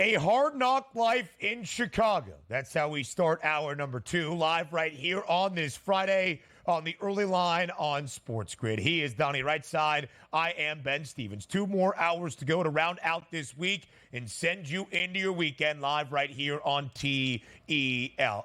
A hard knock life in Chicago. That's how we start hour number 2, live right here on this Friday on the early line on SportsGrid. He is Donnie Rightside. I am Ben Stevens. 2 more hours to go to round out this week and send you into your weekend live right here on TEL.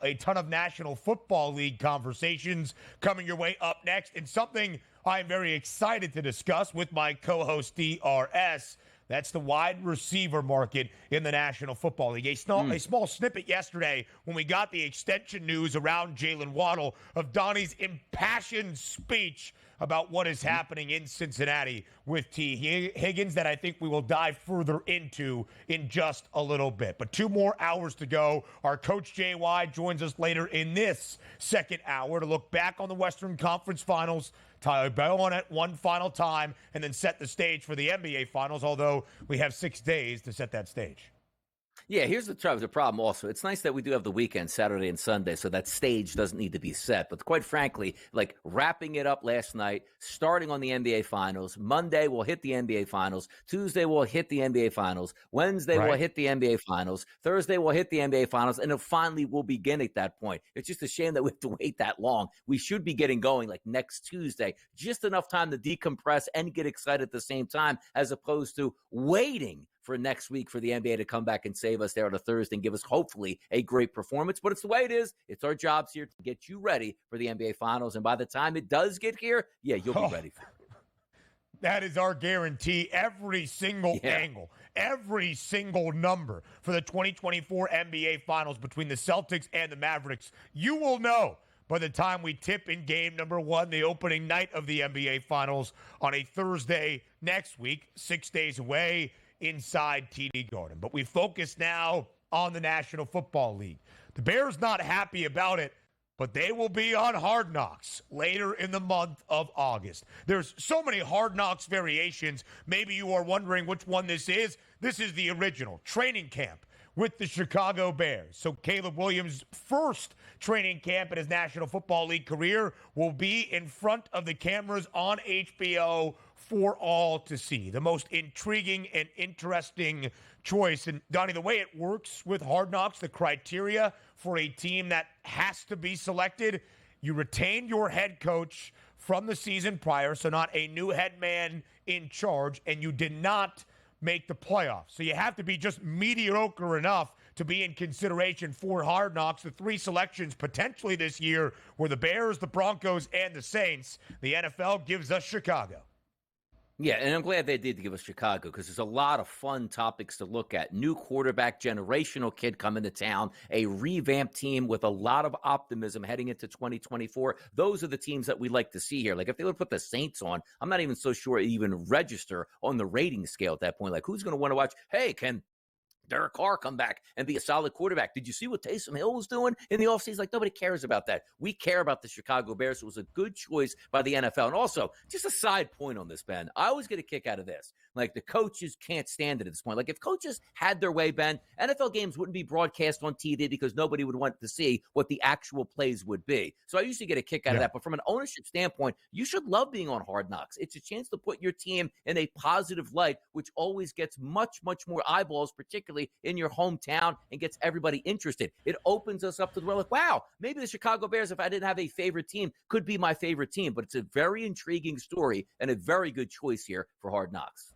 A ton of National Football League conversations coming your way up next, and something I'm very excited to discuss with my co-host DRS. That's the wide receiver market in the National Football League. A small snippet yesterday when we got the extension news around Jalen Waddle of Donnie's impassioned speech about what is happening in Cincinnati with T. Higgins that I think we will dive further into in just a little bit. But 2 more hours to go. Our coach JY joins us later in this second hour to look back on the Western Conference Finals, tie a bow on it one final time, and then set the stage for the NBA Finals, although we have 6 days to set that stage. Yeah, here's the problem also. It's nice that we do have the weekend, Saturday and Sunday, so that stage doesn't need to be set. But quite frankly, like wrapping it up last night, starting on the NBA Finals, Monday we'll hit the NBA Finals, Tuesday we'll hit the NBA Finals, Wednesday we'll hit the NBA Finals, Thursday we'll hit the NBA Finals, and it finally will begin at that point. It's just a shame that we have to wait that long. We should be getting going like next Tuesday, just enough time to decompress and get excited at the same time, as opposed to waiting for next week for the NBA to come back and save us there on a Thursday and give us hopefully a great performance. But it's the way it is. It's our jobs here to get you ready for the NBA Finals. And by the time it does get here, yeah, you'll be ready for it. That is our guarantee. Every single angle, every single number for the 2024 NBA Finals between the Celtics and the Mavericks, you will know by the time we tip in game number 1, the opening night of the NBA Finals on a Thursday next week, 6 days away, inside TD Garden. But we focus now on the National Football League. The Bears not happy about it, but they will be on Hard Knocks later in the month of August. There's so many Hard Knocks variations. Maybe you are wondering which one this is. This is the original training camp with the Chicago Bears. So Caleb Williams' first training camp in his National Football League career will be in front of the cameras on HBO for all to see. The most intriguing and interesting choice. And Donnie, the way it works with Hard Knocks, the criteria for a team that has to be selected, you retain your head coach from the season prior, so not a new head man in charge, and you did not make the playoffs. So you have to be just mediocre enough to be in consideration for Hard Knocks. The 3 selections potentially this year were the Bears, the Broncos, and the Saints. The NFL gives us Chicago. Yeah, and I'm glad they did give us Chicago, because there's a lot of fun topics to look at. New quarterback, generational kid coming to town, a revamped team with a lot of optimism heading into 2024. Those are the teams that we like to see here. Like if they would put the Saints on, I'm not even so sure it even register on the rating scale at that point. Like who's going to want to watch, hey, can Derek Carr come back and be a solid quarterback? Did you see what Taysom Hill was doing in the offseason? Like, nobody cares about that. We care about the Chicago Bears. It was a good choice by the NFL. And also, just a side point on this, Ben, I always get a kick out of this. Like, the coaches can't stand it at this point. Like, if coaches had their way, Ben, NFL games wouldn't be broadcast on TV because nobody would want to see what the actual plays would be. So I usually get a kick out of that. But from an ownership standpoint, you should love being on Hard Knocks. It's a chance to put your team in a positive light, which always gets much, much more eyeballs, particularly in your hometown, and gets everybody interested. It opens us up to the world. Like, wow, maybe the Chicago Bears, if I didn't have a favorite team, could be my favorite team. But it's a very intriguing story and a very good choice here for Hard Knocks.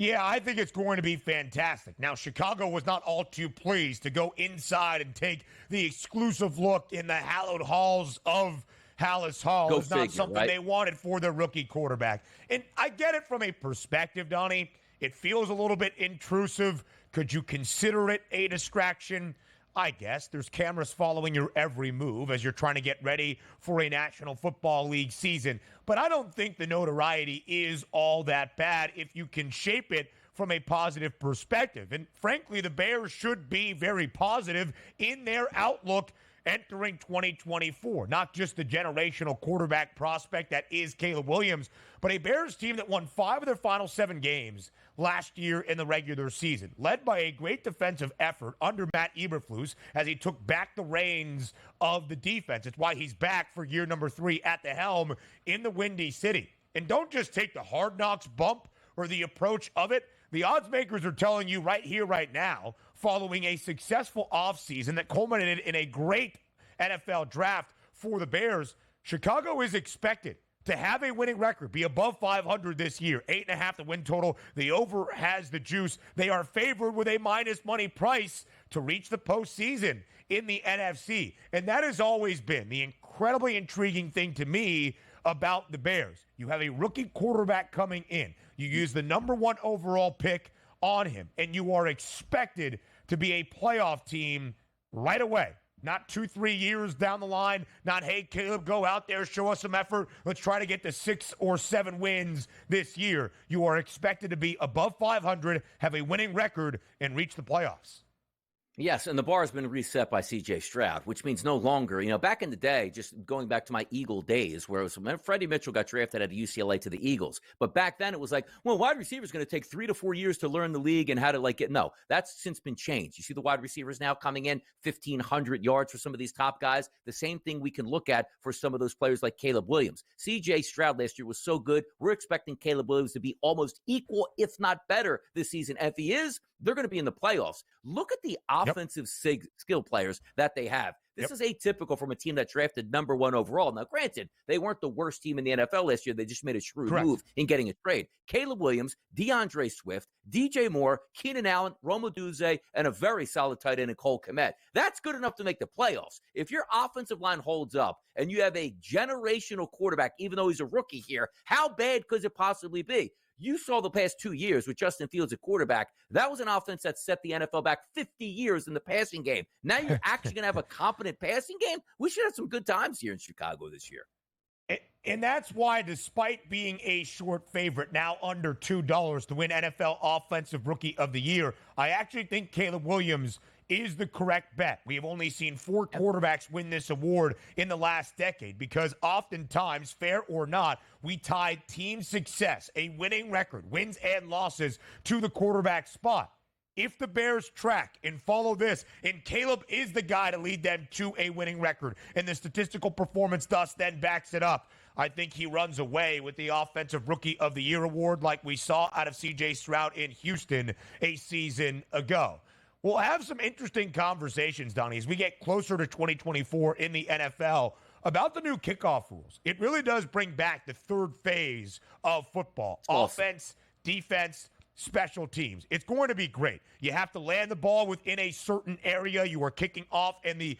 Yeah, I think it's going to be fantastic. Now, Chicago was not all too pleased to go inside and take the exclusive look in the hallowed halls of Hallis Hall. It's not something they wanted for their rookie quarterback. And I get it from a perspective, Donnie. It feels a little bit intrusive. Could you consider it a distraction? I guess. There's cameras following your every move as you're trying to get ready for a National Football League season. But I don't think the notoriety is all that bad if you can shape it from a positive perspective. And frankly, the Bears should be very positive in their outlook entering 2024. Not just the generational quarterback prospect that is Caleb Williams, but a Bears team that won 5 of their final 7 games last year in the regular season, led by a great defensive effort under Matt Eberflus as he took back the reins of the defense. It's why he's back for year number 3 at the helm in the Windy City. And don't just take the Hard Knocks bump or the approach of it. The odds makers are telling you right here, right now, following a successful offseason that culminated in a great NFL draft for the Bears, Chicago is expected to have a winning record, be above 500 this year, 8.5 the win total. The over has the juice. They are favored with a minus money price to reach the postseason in the NFC. And that has always been the incredibly intriguing thing to me about the Bears. You have a rookie quarterback coming in. You use the number 1 overall pick on him, and you are expected to be a playoff team right away. Not 2-3 years down the line. Not, hey, Caleb, go out there, show us some effort. Let's try to get to 6 or 7 wins this year. You are expected to be above 500, have a winning record, and reach the playoffs. Yes, and the bar has been reset by C.J. Stroud, which means no longer, back in the day, just going back to my Eagle days, where it was when Freddie Mitchell got drafted out of UCLA to the Eagles. But back then it was like, well, wide receiver is going to take 3 to 4 years to learn the league and how to get. No, that's since been changed. You see the wide receivers now coming in 1,500 yards for some of these top guys. The same thing we can look at for some of those players like Caleb Williams. C.J. Stroud last year was so good. We're expecting Caleb Williams to be almost equal, if not better, this season. If he is, they're going to be in the playoffs. Look at the offensive skill players that they have. This is atypical from a team that drafted number 1 overall. Now, granted, they weren't the worst team in the NFL last year. They just made a shrewd move in getting a trade. Caleb Williams, DeAndre Swift, DJ Moore, Keenan Allen, Rome Odunze, and a very solid tight end in Cole Kmet. That's good enough to make the playoffs. If your offensive line holds up and you have a generational quarterback, even though he's a rookie here, how bad could it possibly be? You saw the past 2 years with Justin Fields at quarterback. That was an offense that set the NFL back 50 years in the passing game. Now you're actually going to have a competent passing game? We should have some good times here in Chicago this year. And that's why, despite being a short favorite, now under $2 to win NFL Offensive Rookie of the Year, I actually think Caleb Williams is the correct bet. We have only seen 4 quarterbacks win this award in the last decade because oftentimes, fair or not, we tie team success, a winning record, wins and losses, to the quarterback spot. If the Bears track and follow this, and Caleb is the guy to lead them to a winning record, and the statistical performance thus then backs it up, I think he runs away with the Offensive Rookie of the Year award like we saw out of C.J. Stroud in Houston a season ago. We'll have some interesting conversations, Donnie, as we get closer to 2024 in the NFL about the new kickoff rules. It really does bring back the third phase of football. Offense, defense, special teams. It's going to be great. You have to land the ball within a certain area you are kicking off, and the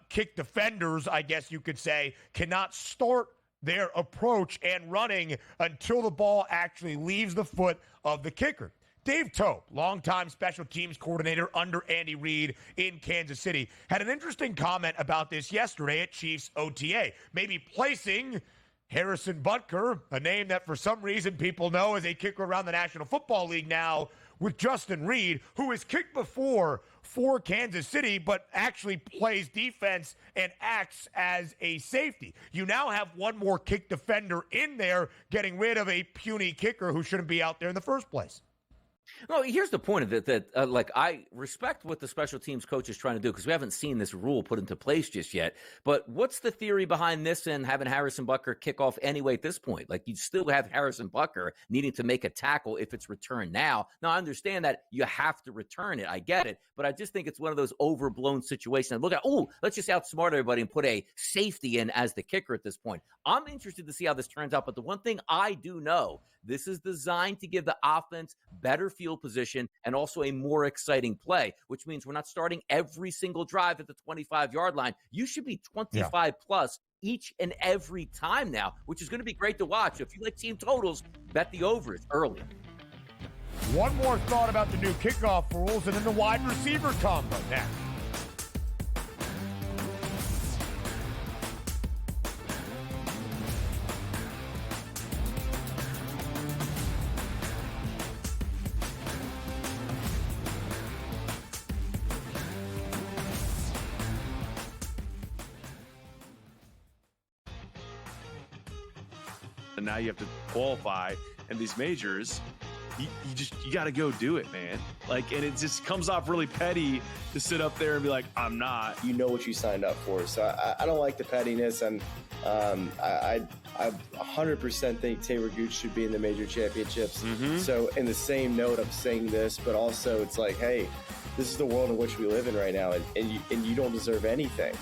kick defenders, I guess you could say, cannot start their approach and running until the ball actually leaves the foot of the kicker. Dave Tope, longtime special teams coordinator under Andy Reid in Kansas City, had an interesting comment about this yesterday at Chiefs OTA. Maybe placing Harrison Butker, a name that for some reason people know as a kicker around the National Football League now, with Justin Reid, who has kicked before for Kansas City, but actually plays defense and acts as a safety. You now have one more kick defender in there, getting rid of a puny kicker who shouldn't be out there in the first place. No, here's the point of it that, I respect what the special teams coach is trying to do because we haven't seen this rule put into place just yet. But what's the theory behind this and having Harrison Butker kick off anyway at this point? Like, you still have Harrison Butker needing to make a tackle if it's returned now. Now, I understand that you have to return it. I get it. But I just think it's one of those overblown situations. Look at, let's just outsmart everybody and put a safety in as the kicker at this point. I'm interested to see how this turns out. But the one thing I do know, this is designed to give the offense better field position and also a more exciting play, which means we're not starting every single drive at the 25-yard line. You should be 25 plus each and every time now, which is going to be great to watch. If you like team totals, bet the overs early. One more thought about the new kickoff rules and then the wide receiver combo next. And now you have to qualify in these majors you got to go do it, man. Like, and it just comes off really petty to sit up there and be like, I'm not. You know what you signed up for. So I don't like the pettiness, and I 100% think Taylor Gooch should be in the major championships. So in the same note, I'm saying this, but also it's like, hey, this is the world in which we live in right now, and you don't deserve anything.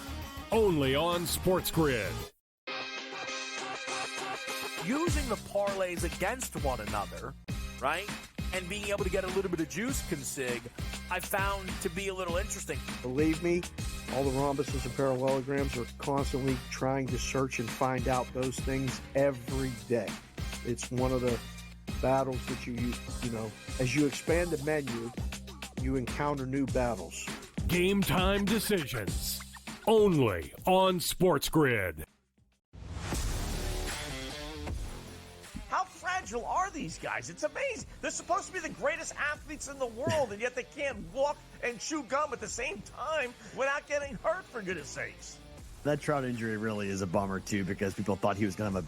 Only on SportsGrid. Using the parlays against one another, right, and being able to get a little bit of juice consig, I found to be a little interesting. Believe me, all the rhombuses and parallelograms are constantly trying to search and find out those things every day. It's one of the battles that you know, as you expand the menu, you encounter new battles. Game time decisions. Only on SportsGrid. How fragile are these guys? It's amazing. They're supposed to be the greatest athletes in the world, and yet they can't walk and chew gum at the same time without getting hurt, for goodness sakes. That Trout injury really is a bummer, too, because people thought he was going to have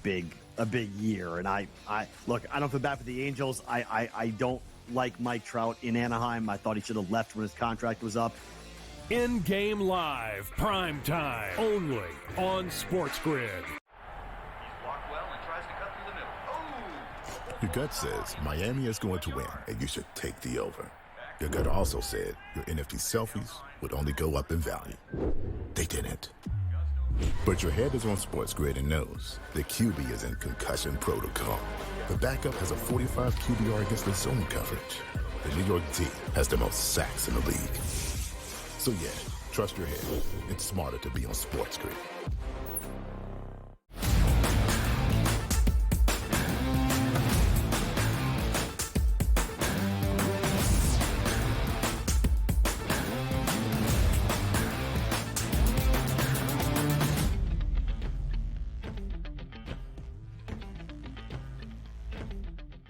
a big year. And I look, I don't feel bad for the Angels. I don't like Mike Trout in Anaheim. I thought he should have left when his contract was up. In-game live, prime time, only on SportsGrid. Your gut says Miami is going to win, and you should take the over. Your gut also said your NFT selfies would only go up in value. They didn't. But your head is on SportsGrid and knows the QB is in concussion protocol. The backup has a 45 QBR against the zone coverage. The New York D has the most sacks in the league. So yeah, trust your head. It's smarter to be on SportsGrid.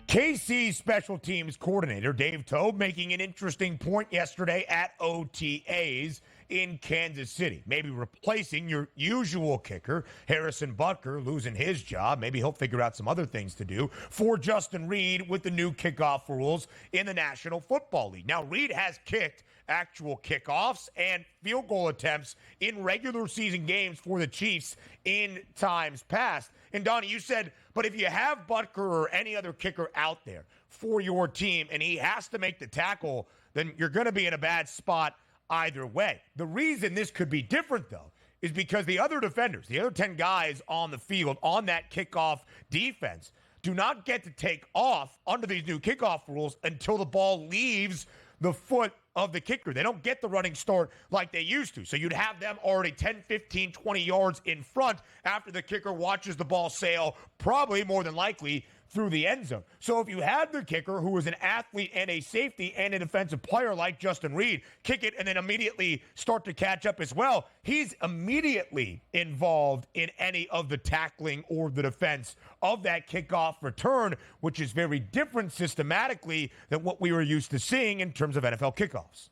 KC special teams coordinator Dave Toub making an interesting point yesterday at OTAs in Kansas City. Maybe replacing your usual kicker, Harrison Butker, losing his job. Maybe he'll figure out some other things to do for Justin Reid with the new kickoff rules in the National Football League. Now, Reid has kicked actual kickoffs and field goal attempts in regular season games for the Chiefs in times past. And Donnie, you said, but if you have Butker or any other kicker out there for your team and he has to make the tackle, then you're going to be in a bad spot either way. The reason this could be different, though, is because the other defenders, the other 10 guys on the field on that kickoff defense, do not get to take off under these new kickoff rules until the ball leaves the foot of the kicker. They don't get the running start like they used to. So you'd have them already 10, 15, 20 yards in front after the kicker watches the ball sail, probably more than likely through the end zone. So if you have the kicker who is an athlete and a safety and a defensive player like Justin Reid, kick it and then immediately start to catch up as well, he's immediately involved in any of the tackling or the defense of that kickoff return, which is very different systematically than what we were used to seeing in terms of NFL kickoffs.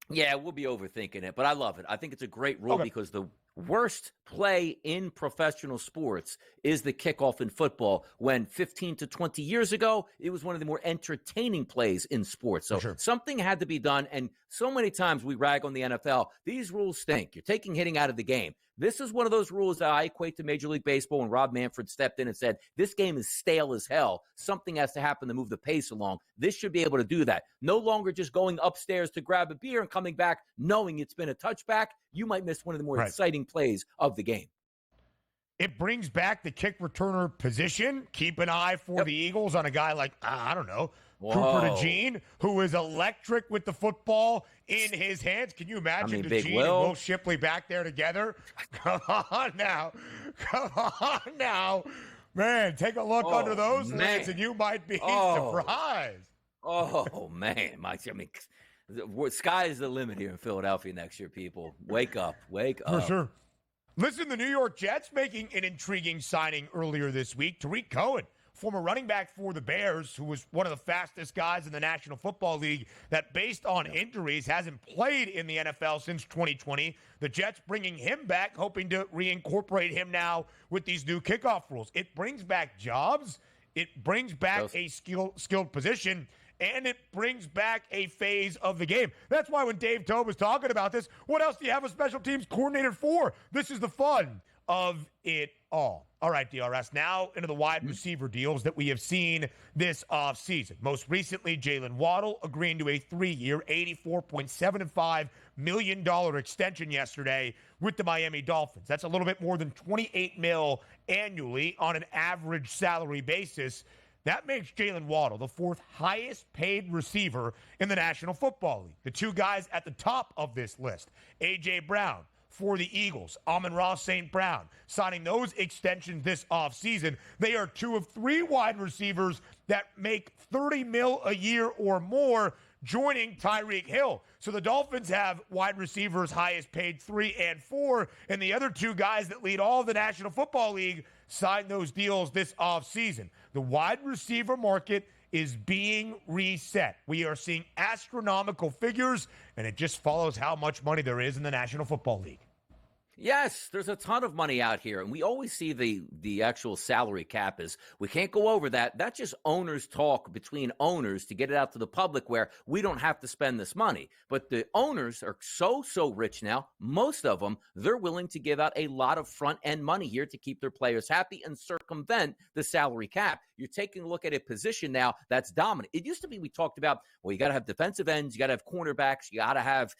Yeah, we'll be overthinking it, but I love it. I think it's a great rule because the worst play in professional sports is the kickoff in football, when 15 to 20 years ago, it was one of the more entertaining plays in sports. So something had to be done, and so many times we rag on the NFL. These rules stink. You're taking hitting out of the game. This is one of those rules that I equate to Major League Baseball when Rob Manfred stepped in and said, this game is stale as hell. Something has to happen to move the pace along. This should be able to do that. No longer just going upstairs to grab a beer and coming back knowing it's been a touchback. You might miss one of the more exciting plays of the game. It brings back the kick returner position. Keep an eye for the Eagles on a guy like, I don't know, Cooper DeJean, who is electric with the football in his hands. Can you imagine DeJean and Will Shipley back there together? Come on now. Come on now. Man, take a look under those lids and you might be surprised. Oh, man. I mean, the sky is the limit here in Philadelphia next year, people. Wake up. Wake up. For sure. Listen, the New York Jets making an intriguing signing earlier this week. Tariq Cohen, former running back for the Bears, who was one of the fastest guys in the National Football League, that based on injuries hasn't played in the NFL since 2020. The Jets bringing him back, hoping to reincorporate him now with these new kickoff rules. It brings back jobs. It brings back a skilled position, and it brings back a phase of the game. That's why when Dave Tobe was talking about this, what else do you have a special teams coordinator for? This is the fun of it all. All right, DRS, now into the wide receiver deals that we have seen this offseason. Most recently, Jalen Waddle agreeing to a 3-year, $84.75 million extension yesterday with the Miami Dolphins. That's a little bit more than $28 million annually on an average salary basis. That makes Jalen Waddle the 4th highest paid receiver in the National Football League. The two guys at the top of this list, A.J. Brown for the Eagles, Amon-Ra St. Brown, signing those extensions this offseason. They are 2 of 3 wide receivers that make $30 million a year or more, joining Tyreek Hill. So the Dolphins have wide receivers highest paid 3 and 4, and the other 2 guys that lead all of the National Football League signed those deals this offseason. The wide receiver market is being reset. We are seeing astronomical figures, and it just follows how much money there is in the National Football League. Yes, there's a ton of money out here, and we always see the actual salary cap is, we can't go over that. That's just owners talk between owners to get it out to the public where we don't have to spend this money. But the owners are so rich now, most of them, they're willing to give out a lot of front-end money here to keep their players happy and circumvent the salary cap. You're taking a look at a position now that's dominant. It used to be we talked about, well, you got to have defensive ends, you got to have cornerbacks, you got to have,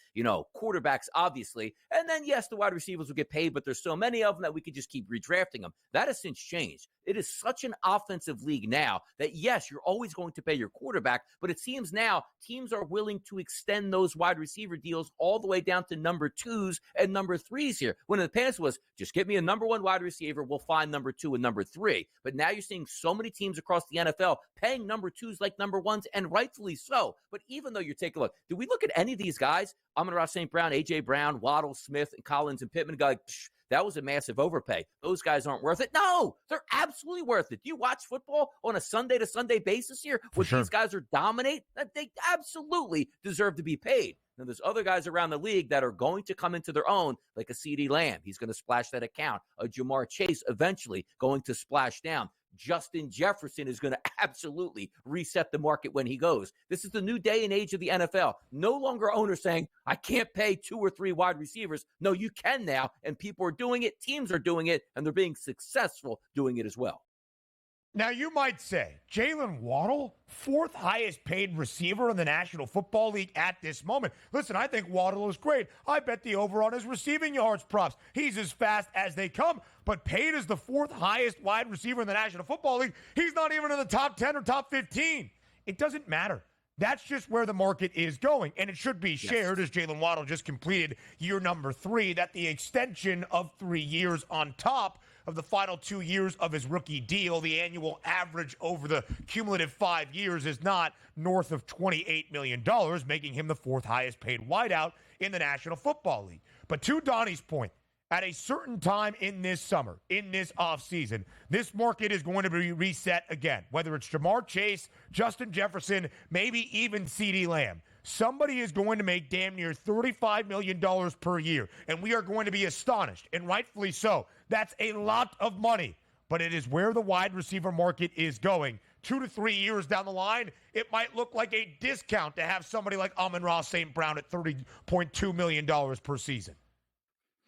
quarterbacks, obviously. And then, yes, the wide receivers will get paid, but there's so many of them that we could just keep redrafting them. That has since changed. It is such an offensive league now that, yes, you're always going to pay your quarterback, but it seems now teams are willing to extend those wide receiver deals all the way down to number 2s and number 3s here. When in the past was, just get me a number 1 wide receiver, we'll find number 2 and number 3. But now you're seeing so many teams across the NFL paying number 2s like number 1s, and rightfully so. But even though you take a look, do we look at any of these guys, Amon-Ra St. Brown, A.J. Brown, Waddle, Smith, and Collins, and Pittman, and go like, that was a massive overpay. Those guys aren't worth it. No, they're absolutely worth it. Do you watch football on a Sunday-to-Sunday basis here where these guys are dominate? They absolutely deserve to be paid. Now, there's other guys around the league that are going to come into their own, like a CeeDee Lamb. He's going to splash that account. A Jamar Chase eventually going to splash down. Justin Jefferson is going to absolutely reset the market when he goes. This is the new day and age of the NFL. No longer owners saying, I can't pay 2 or 3 wide receivers. No, you can now, and people are doing it, teams are doing it, and they're being successful doing it as well. Now, you might say, Jalen Waddle, 4th highest paid receiver in the National Football League at this moment. Listen, I think Waddle is great. I bet the over on his receiving yards props. He's as fast as they come, but paid as the 4th highest wide receiver in the National Football League, he's not even in the top 10 or top 15. It doesn't matter. That's just where the market is going, and it should be shared, as Jalen Waddle just completed year number 3, that the extension of 3 years on top of the final 2 years of his rookie deal, the annual average over the cumulative 5 years is not north of $28 million, making him the 4th highest paid wideout in the National Football League. But to Donnie's point, at a certain time in this summer, in this offseason, this market is going to be reset again, whether it's Jamar Chase, Justin Jefferson, maybe even CeeDee Lamb. Somebody is going to make damn near $35 million per year, and we are going to be astonished, and rightfully so. That's a lot of money, but it is where the wide receiver market is going. 2 to 3 years down the line, it might look like a discount to have somebody like Amon-Ra St. Brown at $30.2 million per season.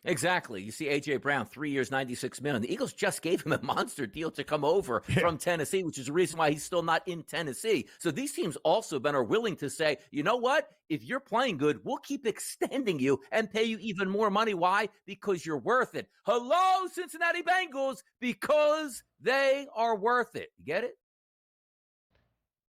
Exactly. You see A.J. Brown, 3 years, $96 million. The Eagles just gave him a monster deal to come over from Tennessee, which is the reason why he's still not in Tennessee. So these teams also are willing to say, you know what? If you're playing good, we'll keep extending you and pay you even more money. Why? Because you're worth it. Hello, Cincinnati Bengals, because they are worth it. You get it?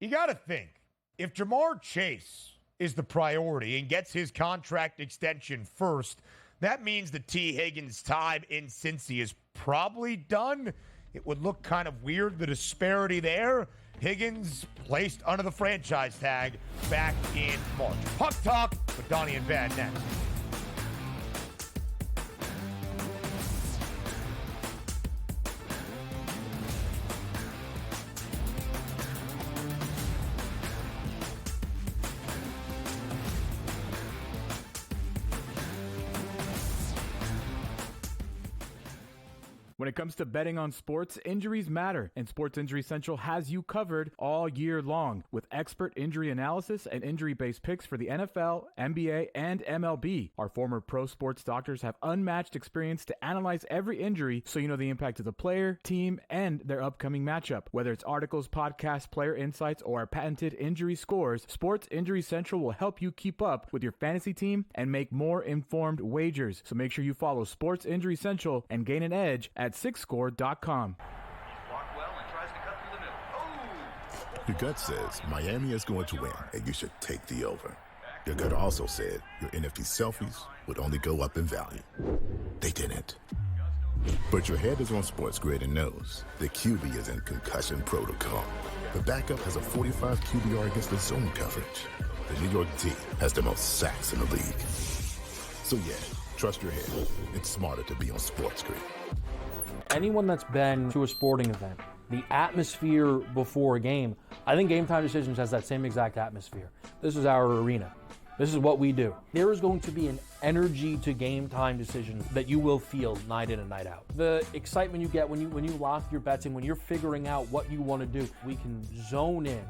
You got to think, if Jamar Chase is the priority and gets his contract extension first, that means the T. Higgins time in Cincy is probably done. It would look kind of weird, the disparity there. Higgins placed under the franchise tag back in March. Puck Talk with Donnie and Ben next. When it comes to betting on sports, injuries matter, and Sports Injury Central has you covered all year long with expert injury analysis and injury-based picks for the NFL, NBA, and MLB. Our former pro sports doctors have unmatched experience to analyze every injury so you know the impact of the player, team, and their upcoming matchup. Whether it's articles, podcasts, player insights, or our patented injury scores, Sports Injury Central will help you keep up with your fantasy team and make more informed wagers. So make sure you follow Sports Injury Central and gain an edge at sixscore.com. Your gut says Miami is going to win, and you should take the over. Your gut also said your NFT selfies would only go up in value. They didn't. But your head is on SportsGrid and knows the QB is in concussion protocol. The backup has a 45 QBR against the zone coverage. The New York D has the most sacks in the league. So yeah, trust your head. It's smarter to be on SportsGrid. Anyone that's been to a sporting event, the atmosphere before a game, I think Game Time Decisions has that same exact atmosphere. This is our arena. This is what we do. There is going to be an energy to Game Time Decisions that you will feel night in and night out. The excitement you get when you lock your bets in, when you're figuring out what you want to do, we can zone in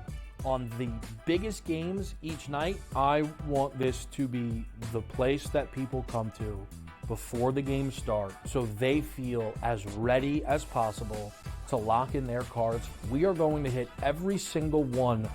on the biggest games each night. I want this to be the place that people come to before the games start so they feel as ready as possible to lock in their cards. We are going to hit every single one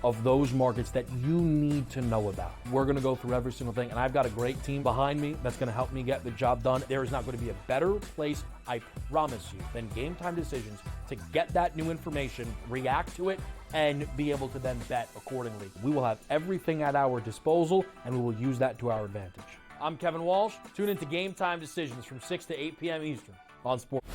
of those markets that you need to know about. We're going to go through every single thing, and I've got a great team behind me that's going to help me get the job done. There is not going to be a better place, I promise you, than Game Time Decisions to get that new information, react to it, and be able to then bet accordingly. We will have everything at our disposal, and we will use that to our advantage. I'm Kevin Walsh. Tune into Game Time Decisions from 6 to 8 p.m. Eastern on Sports.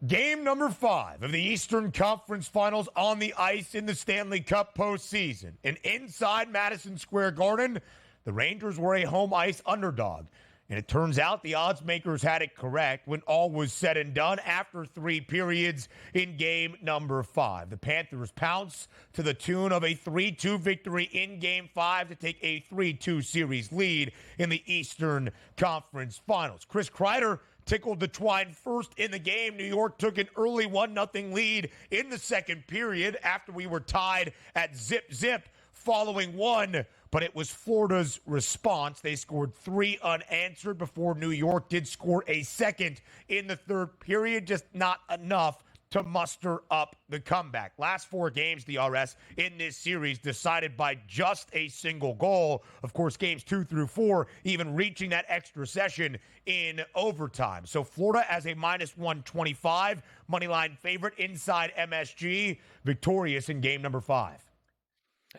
Game number 5 of the Eastern Conference Finals on the ice in the Stanley Cup postseason. And inside Madison Square Garden, the Rangers were a home ice underdog. And it turns out the odds makers had it correct when all was said and done after 3 periods in game number 5. The Panthers pounce to the tune of a 3-2 victory in game 5 to take a 3-2 series lead in the Eastern Conference Finals. Chris Kreider tickled the twine first in the game. New York took an early 1-0 lead in the second period after we were tied at 0-0 following one. But it was Florida's response. They scored 3 unanswered before New York did score a second in the third period. Just not enough to muster up the comeback. Last 4 games, the RS, in this series decided by just a single goal. Of course, games 2 through 4, even reaching that extra session in overtime. So Florida as a -125 moneyline favorite inside MSG, victorious in game number 5.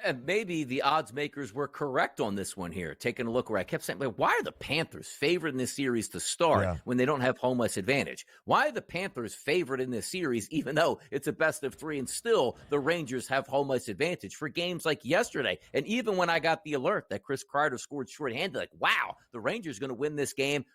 And maybe the odds makers were correct on this one here. Taking a look where I kept saying, why are the Panthers favored in this series to start when they don't have home ice advantage? Why are the Panthers favored in this series, even though it's a best of 3 and still the Rangers have home ice advantage for games like yesterday? And even when I got the alert that Chris Kreider scored shorthanded, like, wow, the Rangers going to win this game,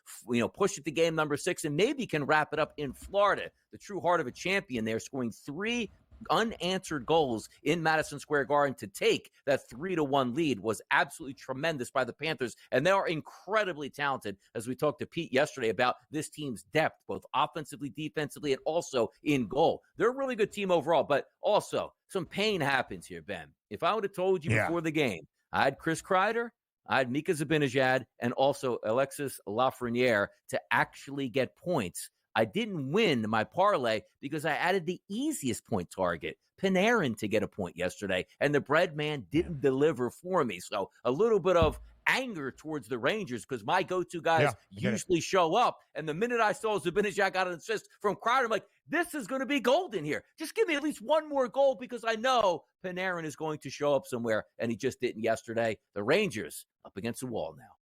push it to game number 6 and maybe can wrap it up in Florida. The true heart of a champion there, scoring 3 unanswered goals in Madison Square Garden to take that 3-1 lead was absolutely tremendous by the Panthers. And they are incredibly talented, as we talked to Pete yesterday about this team's depth, both offensively, defensively, and also in goal. They're a really good team overall, but also some pain happens here, Ben. If I would have told you before the game, I had Chris Kreider, I had Mika Zibanejad, and also Alexis Lafreniere to actually get points, I didn't win my parlay because I added the easiest point target, Panarin, to get a point yesterday, and the bread man didn't deliver for me. So a little bit of anger towards the Rangers because my go-to guys usually show up, and the minute I saw Zibanejad got an assist from Kreider, I'm like, this is going to be golden here. Just give me at least one more goal because I know Panarin is going to show up somewhere, and he just didn't yesterday. The Rangers up against the wall now.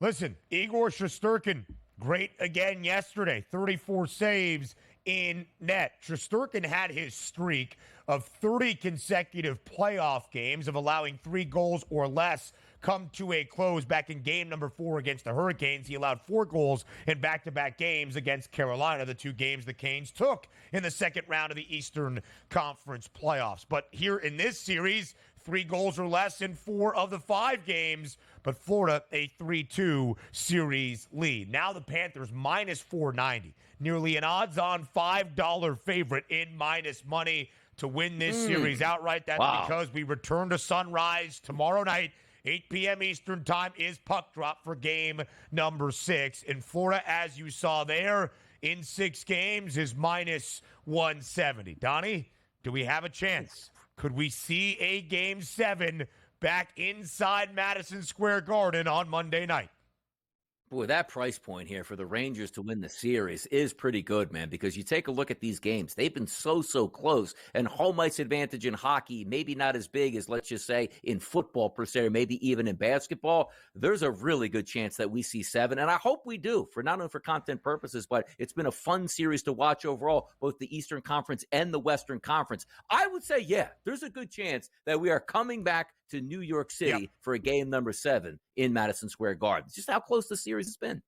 Listen, Igor Shesterkin, great again yesterday, 34 saves in net. Shesterkin had his streak of 30 consecutive playoff games of allowing 3 goals or less come to a close back in game number 4 against the Hurricanes. He allowed 4 goals in back-to-back games against Carolina, the 2 games the Canes took in the second round of the Eastern Conference playoffs. But here in this series, 3 goals or less in 4 of the 5 games, but Florida a 3-2 series lead. Now the Panthers minus 490, nearly an odds-on $5 favorite in minus money to win this series outright. That's because we return to Sunrise tomorrow night. 8 p.m. Eastern time is puck drop for game number 6. In Florida, as you saw there, in 6 games is minus 170. Donnie, do we have a chance? Could we see a game 7 back inside Madison Square Garden on Monday night? Boy, that price point here for the Rangers to win the series is pretty good, man, because you take a look at these games. They've been so close, and home ice advantage in hockey, maybe not as big as, let's just say, in football per se, or maybe even in basketball. There's a really good chance that we see 7, and I hope we do, for not only for content purposes, but it's been a fun series to watch overall, both the Eastern Conference and the Western Conference. I would say, yeah, there's a good chance that we are coming back to New York City for a game number 7 in Madison Square Garden. It's just how close the series has been.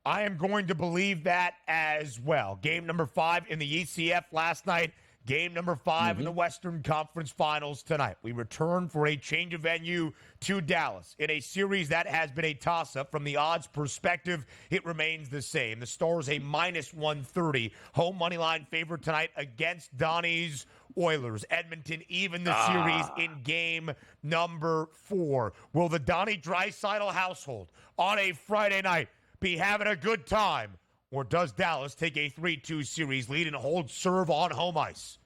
I am going to believe that as well. Game number 5 in the ECF last night. Game number 5 in the Western Conference Finals tonight. We return for a change of venue to Dallas in a series that has been a toss-up. From the odds perspective, it remains the same. The Stars a minus 130 home money line favorite tonight against Donnie's Oilers. Edmonton even the series in game number 4. Will the Donnie Rightside household on a Friday night be having a good time? Or does Dallas take a 3-2 series lead and hold serve on home ice?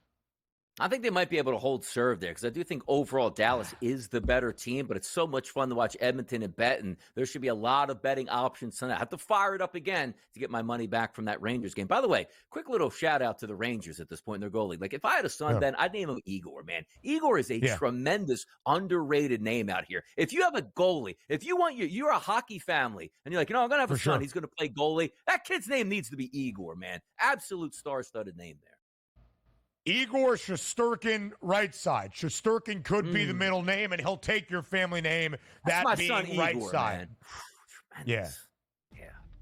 I think they might be able to hold serve there because I do think overall Dallas is the better team, but it's so much fun to watch Edmonton and bet, and there should be a lot of betting options tonight. I have to fire it up again to get my money back from that Rangers game. By the way, quick little shout out to the Rangers at this point in their goalie. Like, if I had a son, then I'd name him Igor, man. Igor is a tremendous, underrated name out here. If you have a goalie, if you want you're a hockey family, and you're like, I'm going to have a son, he's going to play goalie, that kid's name needs to be Igor, man. Absolute star-studded name there. Igor Shesterkin Rightside. Shesterkin could be the middle name, and he'll take your family name, that being Rightside. Yeah.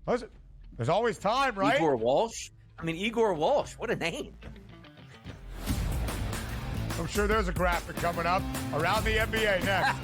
Listen, there's always time, right? Igor Walsh? Igor Walsh. What a name. I'm sure there's a graphic coming up around the NBA next.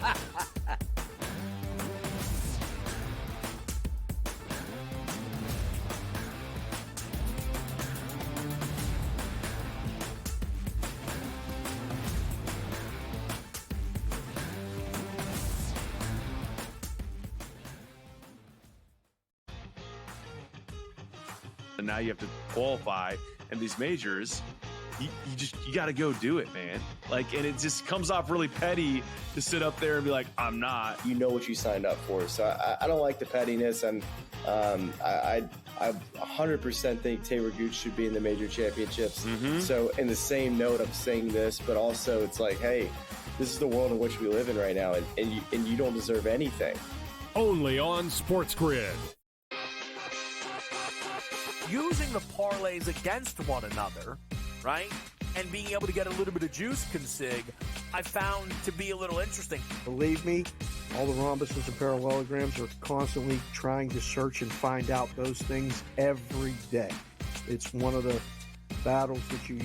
And now you have to qualify in these majors. You got to go do it, man. Like, and it just comes off really petty to sit up there and be like, I'm not. You know what you signed up for. So I don't like the pettiness, and I 100% think Taylor Gooch should be in the major championships. So in the same note of saying this, but also it's like, hey, this is the world in which we live in right now, and you don't deserve anything. Only on SportsGrid. Using the parlays against one another, right, and being able to get a little bit of juice consig, I found to be a little interesting. Believe me, all the rhombuses and parallelograms are constantly trying to search and find out those things every day. It's one of the battles that you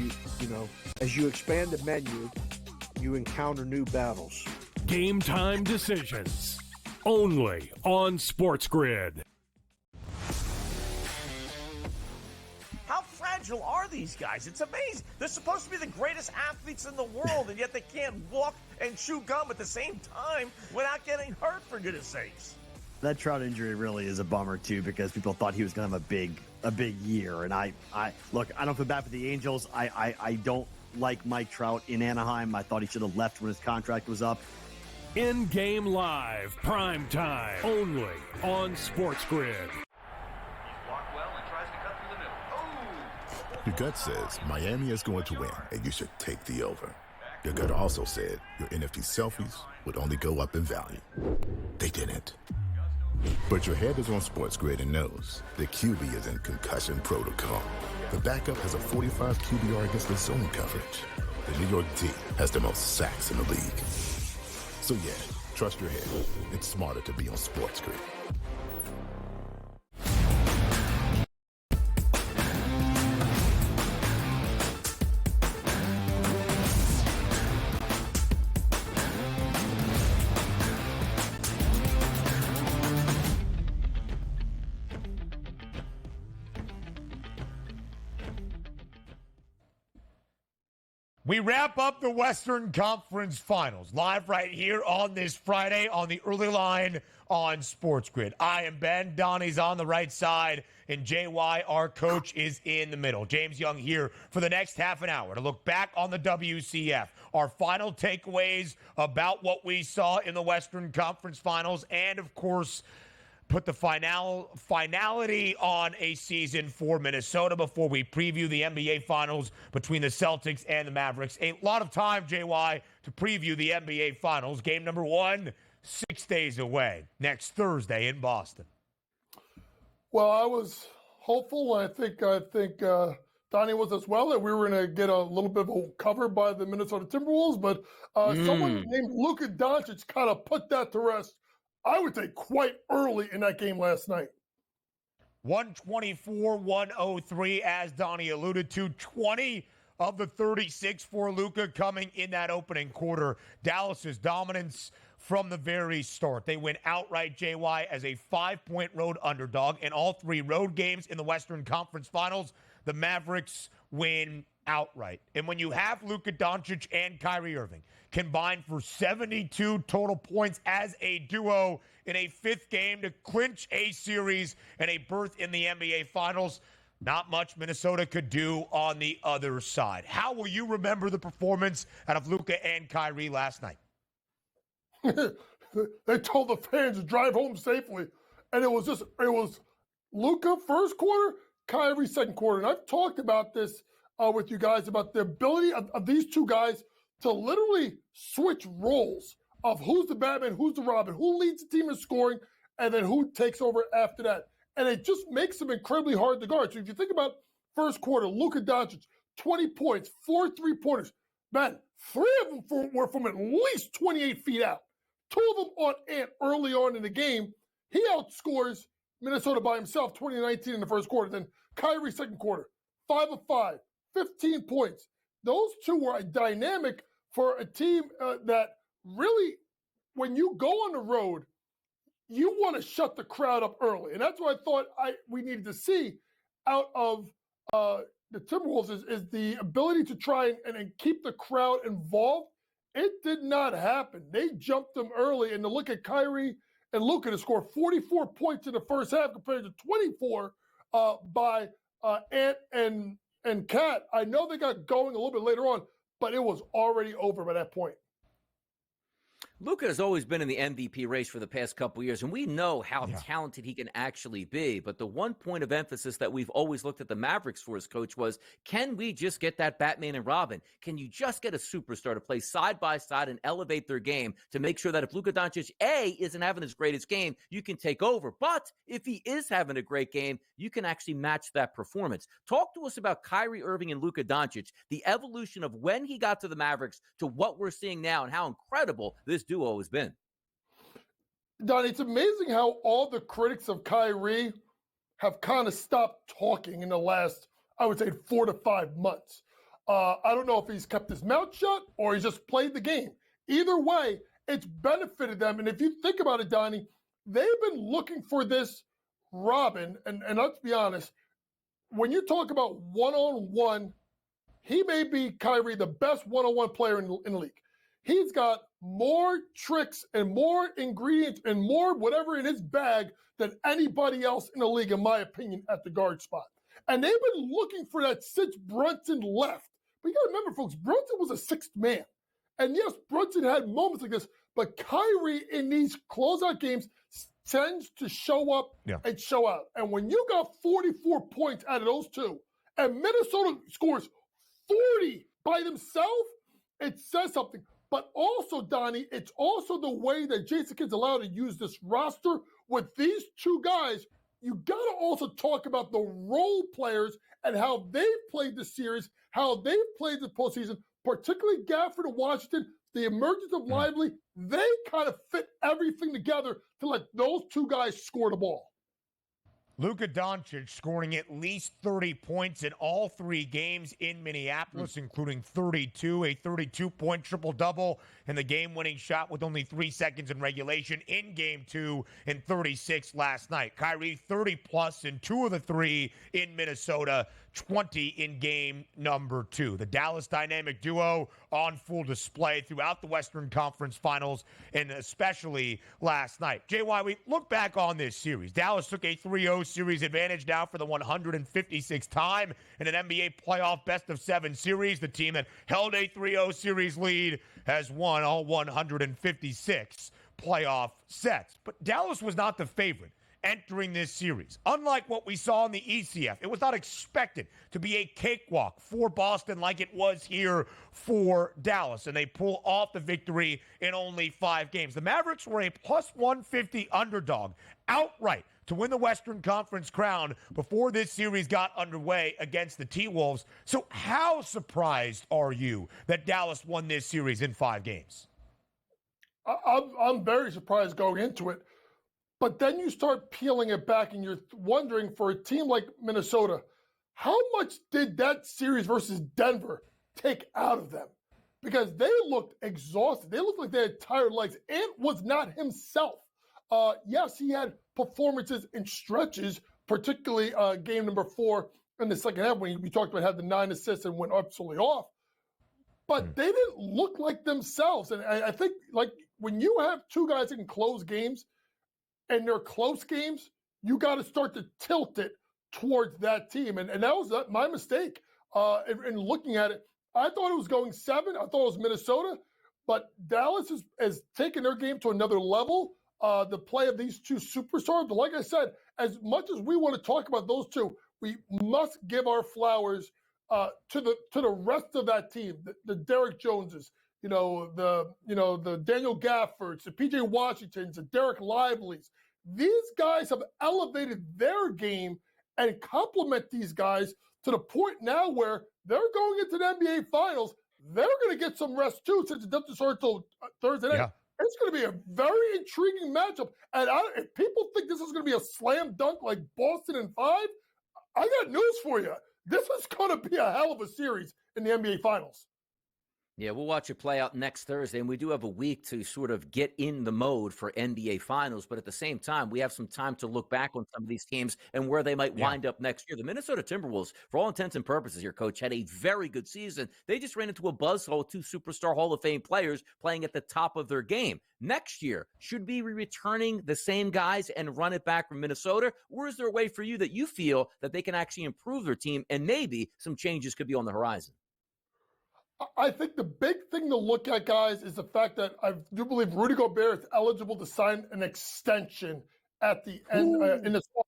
know, as you expand the menu, you encounter new battles. Game time decisions. Only on SportsGrid. How fragile are these guys? It's amazing. They're supposed to be the greatest athletes in the world, and yet they can't walk and chew gum at the same time without getting hurt, for goodness sakes. That Trout injury really is a bummer too, because people thought he was going to have a big year. And I look, I don't feel bad for the Angels. I don't like Mike Trout in Anaheim. I thought he should have left when his contract was up. In-game live, prime time, only on SportsGrid. Your gut says Miami is going to win, and you should take the over. Your gut also said your NFT selfies would only go up in value. They didn't. But your head is on SportsGrid and knows the QB is in concussion protocol. The backup has a 45 QBR against the zone coverage. The New York D has the most sacks in the league. So yeah, Trust your head. It's smarter to be on SportsGrid. We wrap up the Western Conference Finals live right here on this Friday on the early line on SportsGrid. I am Ben. Donnie's on the right side, and JY, our coach, is in the middle. James Young here for the next half an hour to look back on the WCF, our final takeaways about what we saw in the Western Conference Finals, and, of course, put the finality on a season for Minnesota before we preview the NBA Finals between the Celtics and the Mavericks. A lot of time, JY, to preview the NBA Finals. Game number 1, 6 days away, next Thursday in Boston. Well, I was hopeful. I think Donnie was as well, that we were going to get a little bit of a cover by the Minnesota Timberwolves, but someone named Luka Doncic kind of put that to rest, I would say, quite early in that game last night. 124-103, as Donnie alluded to. 20 of the 36 for Luka coming in that opening quarter. Dallas's dominance from the very start. They win outright, JY, as a 5-point road underdog in all 3 road games in the Western Conference Finals. The Mavericks win outright. And when you have Luka Doncic and Kyrie Irving combined for 72 total points as a duo in a 5th game to clinch a series and a berth in the NBA Finals, not much Minnesota could do on the other side. How will you remember the performance out of Luka and Kyrie last night? They told the fans to drive home safely, and it was Luka first quarter, Kyrie second quarter. And I've talked about this with you guys about the ability of these two guys to literally switch roles of who's the Batman, who's the Robin, who leads the team in scoring, and then who takes over after that. And it just makes them incredibly hard to guard. So if you think about first quarter, Luka Doncic, 20 points, 4 3-pointers. Man, 3 of them were from at least 28 feet out. 2 of them on Ant early on in the game. He outscores Minnesota by himself, 20-19 in the first quarter. Then Kyrie second quarter, 5 of 5, 15 points. Those two were dynamic for a team that really, when you go on the road, you want to shut the crowd up early. And that's what I thought we needed to see out of the Timberwolves is the ability to try and keep the crowd involved. It did not happen. They jumped them early. And to look at Kyrie and Luka to score 44 points in the first half compared to 24 by Ant and Cat. I know they got going a little bit later on, but it was already over by that point. Luka has always been in the MVP race for the past couple of years, and we know how talented he can actually be. But the one point of emphasis that we've always looked at the Mavericks for as coach was, can we just get that Batman and Robin? Can you just get a superstar to play side by side and elevate their game to make sure that if Luka Doncic, A, isn't having his greatest game, you can take over. But if he is having a great game, you can actually match that performance. Talk to us about Kyrie Irving and Luka Doncic, the evolution of when he got to the Mavericks to what we're seeing now and how incredible this duo has been. Donnie, it's amazing how all the critics of Kyrie have kind of stopped talking in the last, I would say, 4 to 5 months. I don't know if he's kept his mouth shut or he's just played the game. Either way, it's benefited them. And if you think about it, Donnie, they've been looking for this Robin. And let's be honest, when you talk about one-on-one, he may be, Kyrie, the best one-on-one player in the league. He's got more tricks and more ingredients and more whatever in his bag than anybody else in the league, in my opinion, at the guard spot. And they've been looking for that since Brunson left. But you got to remember, folks, Brunson was a 6th man. And yes, Brunson had moments like this, but Kyrie in these closeout games tends to show up and show out. And when you got 44 points out of those two, and Minnesota scores 40 by themselves, it says something. But also, Donnie, it's also the way that Jason Kidd's allowed to use this roster with these two guys. You got to also talk about the role players and how they've played the series, how they've played the postseason, particularly Gafford of Washington, the emergence of Lively, they kind of fit everything together to let those two guys score the ball. Luka Doncic scoring at least 30 points in all 3 games in Minneapolis, including 32, a 32-point triple-double, and the game-winning shot with only 3 seconds in regulation in Game 2 and 36 last night. Kyrie, 30-plus in 2 of the 3 in Minnesota, 20 in game number 2. The Dallas dynamic duo on full display throughout the Western Conference Finals, and especially last night. JY, we look back on this series. Dallas took a 3-0 series advantage now for the 156th time in an NBA playoff best-of-7 series. The team that held a 3-0 series lead has won all 156 playoff sets. But Dallas was not the favorite entering this series. Unlike what we saw in the ECF, it was not expected to be a cakewalk for Boston like it was here for Dallas, and they pull off the victory in only 5 games. The Mavericks were a plus 150 underdog outright to win the Western Conference crown before this series got underway against the T-Wolves. So how surprised are you that Dallas won this series in 5 games? I'm very surprised going into it. But then you start peeling it back and you're wondering, for a team like Minnesota, how much did that series versus Denver take out of them? Because they looked exhausted. They looked like they had tired legs. Ant was not himself. Yes, he had performances in stretches, particularly game number 4 in the second half when we talked about had the 9 assists and went absolutely off. But they didn't look like themselves. And I think, like, when you have 2 guys that can close games, and they're close games, you got to start to tilt it towards that team. And that was my mistake in looking at it. I thought it was going 7. I thought it was Minnesota. But Dallas has taken their game to another level. The play of these 2 superstars. But like I said, as much as we want to talk about those 2, we must give our flowers to the rest of that team, the Derek Joneses, the Daniel Gaffords, the PJ Washingtons, the Derek Lively's. These guys have elevated their game and complement these guys to the point now where they're going into the NBA Finals. They're going to get some rest too, since it doesn't start until Thursday night. Yeah. It's going to be a very intriguing matchup. And if people think this is going to be a slam dunk like Boston in 5, I got news for you. This is going to be a hell of a series in the NBA Finals. Yeah, we'll watch it play out next Thursday, and we do have a week to sort of get in the mode for NBA Finals, but at the same time, we have some time to look back on some of these teams and where they might wind up next year. The Minnesota Timberwolves, for all intents and purposes here, Coach, had a very good season. They just ran into a buzzsaw with 2 superstar Hall of Fame players playing at the top of their game. Next year, should be returning the same guys and run it back from Minnesota, or is there a way for you that you feel that they can actually improve their team and maybe some changes could be on the horizon? I think the big thing to look at, guys, is the fact that I do believe Rudy Gobert is eligible to sign an extension at the end in the fall.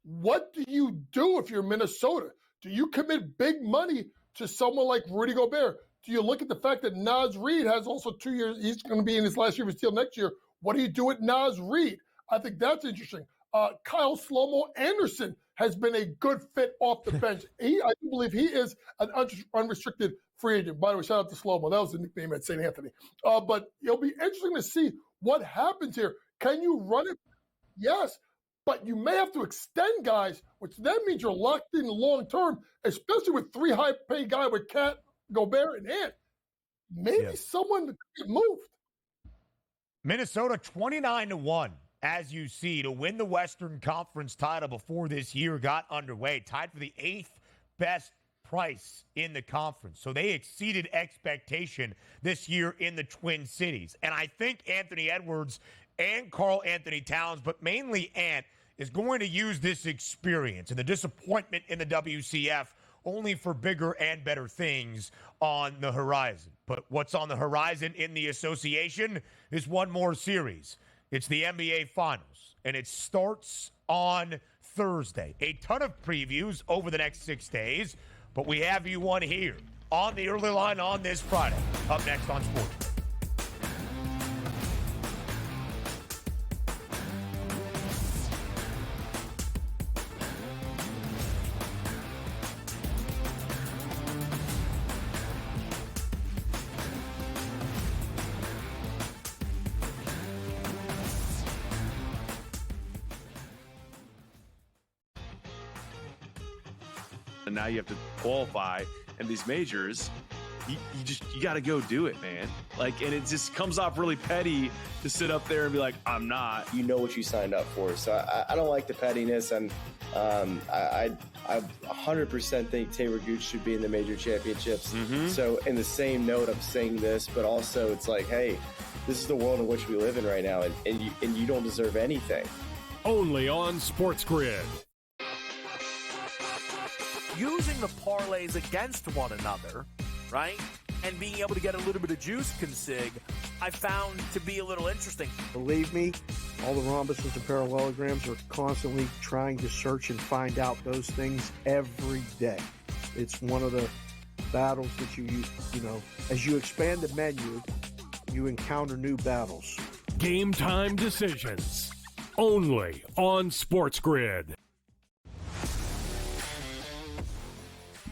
What do you do if you're Minnesota? Do you commit big money to someone like Rudy Gobert? Do you look at the fact that Naz Reid has also 2 years? He's going to be in his last year of his deal next year. What do you do with Naz Reid? I think that's interesting. Kyle Slomo Anderson has been a good fit off the bench. I do believe he is an unrestricted free agent. By the way, shout out to Slomo. That was the nickname at St. Anthony. But it'll be interesting to see what happens here. Can you run it? Yes. But you may have to extend guys, which then means you're locked in long term, especially with 3 high-paid guys with Cat, Gobert, and Ant. Maybe someone could get moved. Minnesota 29-1. As you see, to win the Western Conference title before this year got underway, tied for the 8th best price in the conference. So they exceeded expectation this year in the Twin Cities. And I think Anthony Edwards and Karl Anthony Towns, but mainly Ant, is going to use this experience and the disappointment in the WCF only for bigger and better things on the horizon. But what's on the horizon in the association is one more series. It's the NBA Finals, and it starts on Thursday. A ton of previews over the next 6 days, but we have you one here on the early line on this Friday. Up next on SportsGrid. And now you have to qualify, and these majors, you got to go do it, man. Like, and it just comes off really petty to sit up there and be like, I'm not. You know what you signed up for. So I don't like the pettiness, and I 100% think Taylor Gooch should be in the major championships. So in the same note, I'm saying this, but also it's like, hey, this is the world in which we live in right now, and you don't deserve anything. Only on SportsGrid. Using the parlays against one another, right? And being able to get a little bit of juice consig, I found to be a little interesting. Believe me, all the rhombuses and parallelograms are constantly trying to search and find out those things every day. It's one of the battles that you know, as you expand the menu, you encounter new battles. Game time decisions. Only on SportsGrid.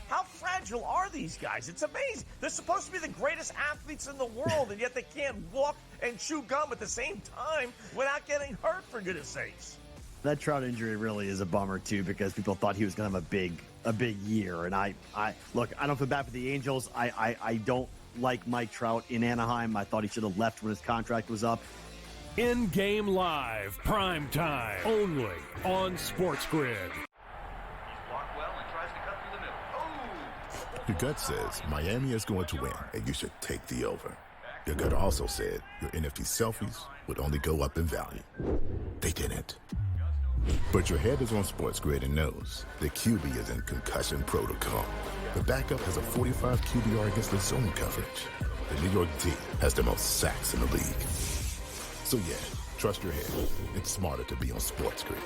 How fragile are these guys? It's amazing. They're supposed to be the greatest athletes in the world, and yet they can't walk and chew gum at the same time without getting hurt, for goodness sakes. That Trout injury really is a bummer too, because people thought he was going to have a big year. And I look, I don't feel bad for the Angels. I don't like Mike Trout in Anaheim. I thought he should have left when his contract was up. In-game live, prime time, only on SportsGrid. Your gut says Miami is going to win, and you should take the over. Your gut also said your NFT selfies would only go up in value. They didn't. But your head is on SportsGrid and knows the QB is in concussion protocol. The backup has a 45 QBR against the zone coverage. The New York D has the most sacks in the league. So yeah, trust your head. It's smarter to be on SportsGrid.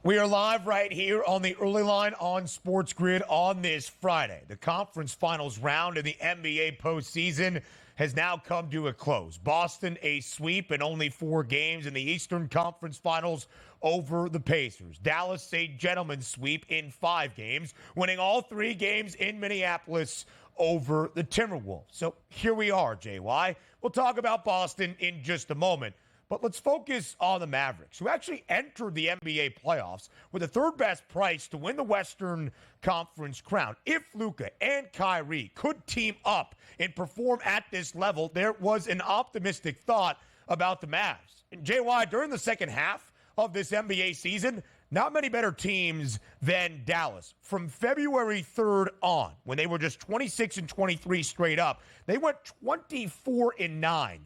We are live right here on the early line on SportsGrid on this Friday. The conference finals round in the NBA postseason has now come to a close. Boston a sweep in only 4 games in the Eastern Conference Finals over the Pacers. Dallas a gentleman's sweep in 5 games, winning all 3 games in Minneapolis over the Timberwolves. So here we are, JY. We'll talk about Boston in just a moment. But let's focus on the Mavericks, who actually entered the NBA playoffs with the 3rd best price to win the Western Conference crown. If Luka and Kyrie could team up and perform at this level, there was an optimistic thought about the Mavs. And JY, during the second half of this NBA season, not many better teams than Dallas. From February 3rd on, when they were just 26-23 straight up, they went 24-9.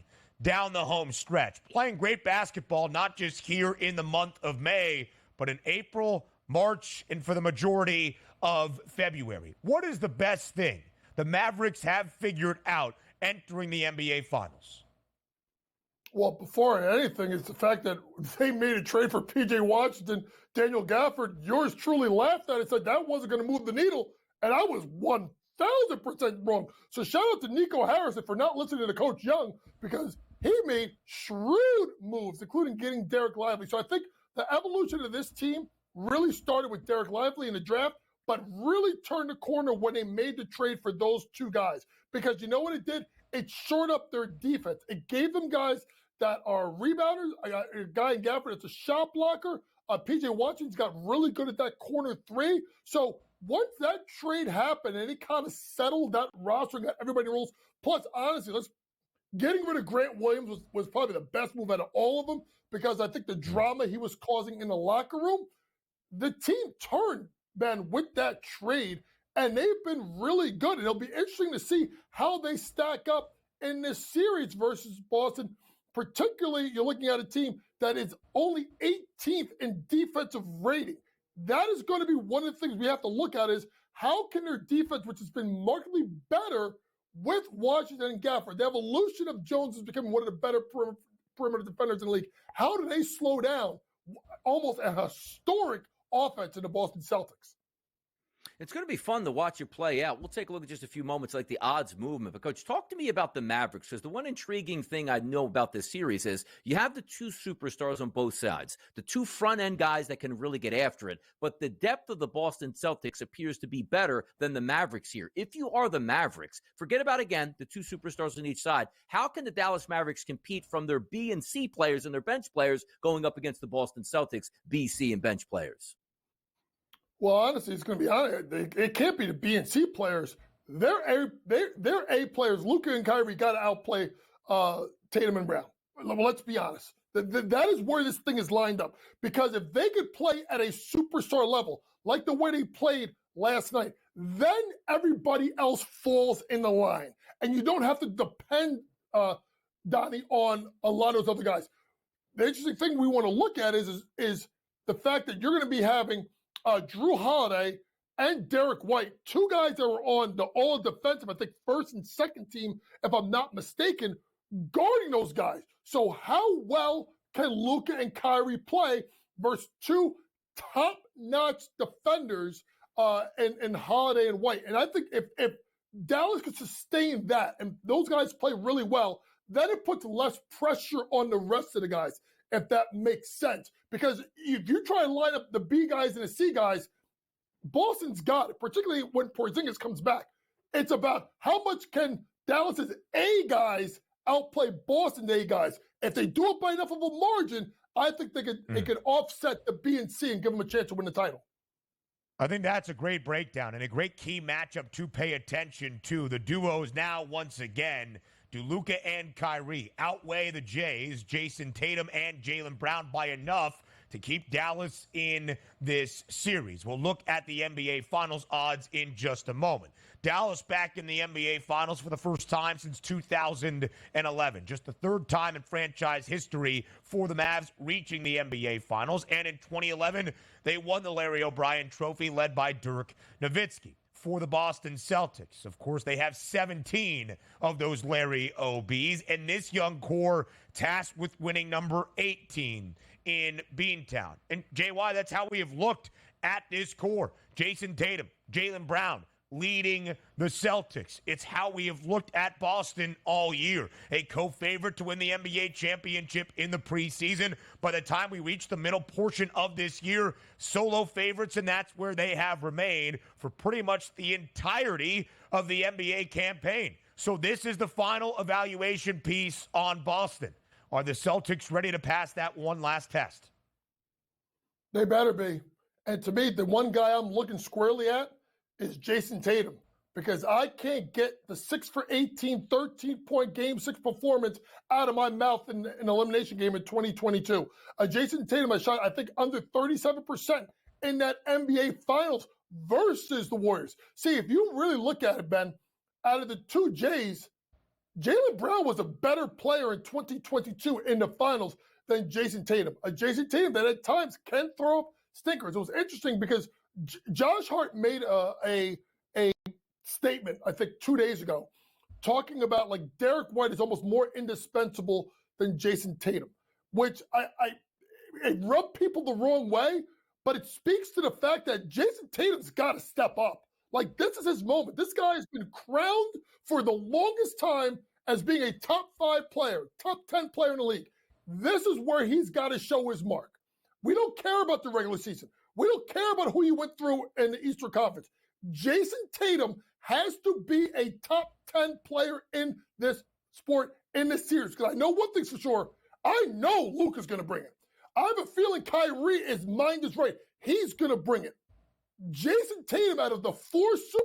Down the home stretch, playing great basketball, not just here in the month of May, but in April, March, and for the majority of February. What is the best thing the Mavericks have figured out entering the NBA Finals? Well, before anything, it's the fact that they made a trade for P.J. Washington, Daniel Gafford. Yours truly laughed at it, said that wasn't going to move the needle, and I was 1,000% wrong. So shout out to Nico Harrison for not listening to Coach Young, because he made shrewd moves, including getting Derek Lively. So I think the evolution of this team really started with Derek Lively in the draft, but really turned the corner when they made the trade for those 2 guys. Because you know what it did? It shored up their defense. It gave them guys that are rebounders. I got a guy in Gafford that's a shot blocker. P.J. Washington's got really good at that corner 3. So once that trade happened and it kind of settled that roster and got everybody rolls, plus, honestly, getting rid of Grant Williams was probably the best move out of all of them, because I think the drama he was causing in the locker room, the team turned, man, with that trade, and they've been really good. And it'll be interesting to see how they stack up in this series versus Boston. Particularly, you're looking at a team that is only 18th in defensive rating. That is going to be one of the things we have to look at, is how can their defense, which has been markedly better with Washington and Gafford, the evolution of Jones is becoming one of the better perimeter defenders in the league. How do they slow down almost a historic offense in the Boston Celtics? It's going to be fun to watch it play out. We'll take a look at just a few moments like the odds movement. But, Coach, talk to me about the Mavericks, because the one intriguing thing I know about this series is you have the two superstars on both sides, the two front-end guys that can really get after it. But the depth of the Boston Celtics appears to be better than the Mavericks here. If you are the Mavericks, forget about, again, the two superstars on each side. How can the Dallas Mavericks compete from their B and C players and their bench players going up against the Boston Celtics, B, C, and bench players? Well, honestly, it's going to be honest. It can't be the B and C players. They're A players. Luka and Kyrie got to outplay Tatum and Brown. Well, let's be honest. That is where this thing is lined up. Because if they could play at a superstar level, like the way they played last night, then everybody else falls in the line. And you don't have to depend, Donnie, on a lot of those other guys. The interesting thing we want to look at is the fact that you're going to be having Drew Holiday and Derek White, two guys that were on the all-defensive, I think, first and second team, if I'm not mistaken, guarding those guys. So how well can Luka and Kyrie play versus two top-notch defenders in Holiday and White? And I think if Dallas could sustain that and those guys play really well, then it puts less pressure on the rest of the guys, if that makes sense. Because if you try and line up the B guys and the C guys, Boston's got it, particularly when Porzingis comes back. It's about how much can Dallas's A guys outplay Boston's A guys. If they do it by enough of a margin, I think it could offset the B and C and give them a chance to win the title. I think that's a great breakdown and a great key matchup to pay attention to. The duos now, once again, do Luka and Kyrie outweigh the Jays, Jason Tatum and Jaylen Brown, by enough to keep Dallas in this series? We'll look at the NBA Finals odds in just a moment. Dallas back in the NBA Finals for the first time since 2011. Just the third time in franchise history for the Mavs reaching the NBA Finals. And in 2011, they won the Larry O'Brien Trophy led by Dirk Nowitzki. For the Boston Celtics, of course, they have 17 of those Larry OBs, and this young core tasked with winning number 18 in Beantown. And JY, that's how we have looked at this core. Jason Tatum, Jaylen Brown leading the Celtics. It's how we have looked at Boston all year. A co-favorite to win the NBA championship in the preseason. By the time we reach the middle portion of this year, solo favorites, and that's where they have remained for pretty much the entirety of the NBA campaign. So this is the final evaluation piece on Boston. Are the Celtics ready to pass that one last test? They better be. And to me, the one guy I'm looking squarely at is Jason Tatum, because I can't get the 6 for 18, 13-point Game 6 performance out of my mouth in an elimination game in 2022. Jason Tatum has shot, I think, under 37% in that NBA Finals versus the Warriors. See, if you really look at it, Ben, out of the two Jays, Jaylen Brown was a better player in 2022 in the Finals than Jason Tatum. Jason Tatum that at times can throw up stinkers. It was interesting because Josh Hart made a statement, I think 2 days ago, talking about like Derek White is almost more indispensable than Jason Tatum, which it rubbed people the wrong way, but it speaks to the fact that Jason Tatum's got to step up. Like, this is his moment. This guy has been crowned for the longest time as being a top 5 player, top 10 player in the league. This is where he's got to show his mark. We don't care about the regular season. We don't care about who you went through in the Eastern Conference. Jason Tatum has to be a top 10 player in this sport, in this series. Because I know one thing's for sure. I know Luka's going to bring it. I have a feeling Kyrie, his mind is right. He's going to bring it. Jason Tatum, out of the 4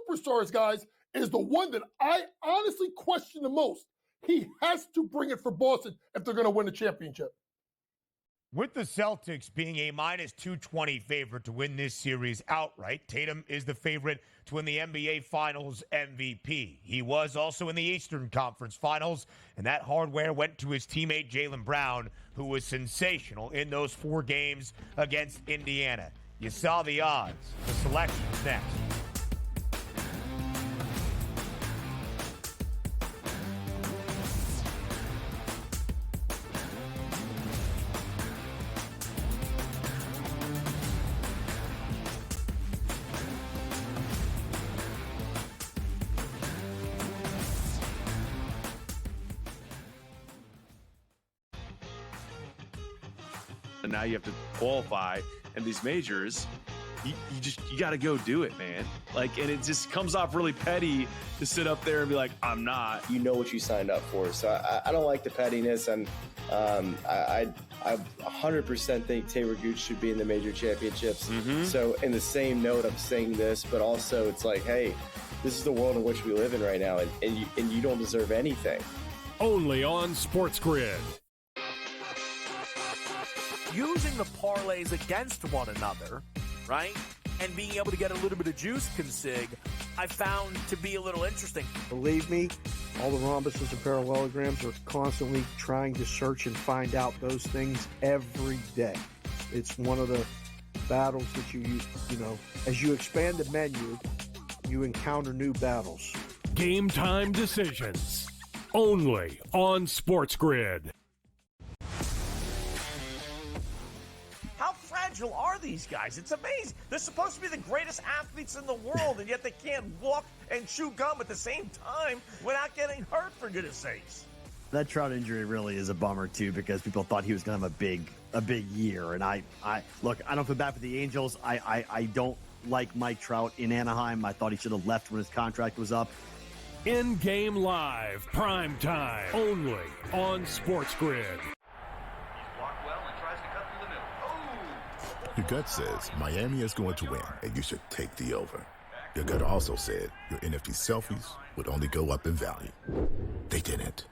superstars, guys, is the one that I honestly question the most. He has to bring it for Boston if they're going to win the championship. With the Celtics being a minus 220 favorite to win this series outright, Tatum is the favorite to win the NBA Finals MVP. He was also in the Eastern Conference Finals, and that hardware went to his teammate Jaylen Brown, who was sensational in those 4 games against Indiana. You saw the odds. The selection's next. And now you have to qualify, and these majors, you got to go do it, man. Like, and it just comes off really petty to sit up there and be like, I'm not. You know what you signed up for. So I don't like the pettiness, and I 100% think Taylor Gooch should be in the major championships. So in the same note, I'm saying this, but also it's like, hey, this is the world in which we live in right now, and you don't deserve anything. Only on SportsGrid. Using the parlays against one another, right? And being able to get a little bit of juice consig, I found to be a little interesting. Believe me, all the rhombuses and parallelograms are constantly trying to search and find out those things every day. It's one of the battles that you know, as you expand the menu, you encounter new battles. Game time decisions. Only on SportsGrid. How fragile are these guys? It's amazing. They're supposed to be the greatest athletes in the world, and yet they can't walk and chew gum at the same time without getting hurt, for goodness sakes. That Trout injury really is a bummer too, because people thought he was going to have a big year. And I look, I don't feel bad for the Angels. I don't like Mike Trout in Anaheim. I thought he should have left when his contract was up. In-game live, prime time, only on SportsGrid. Your gut says Miami is going to win, and you should take the over. Your gut also said your NFT selfies would only go up in value. They didn't.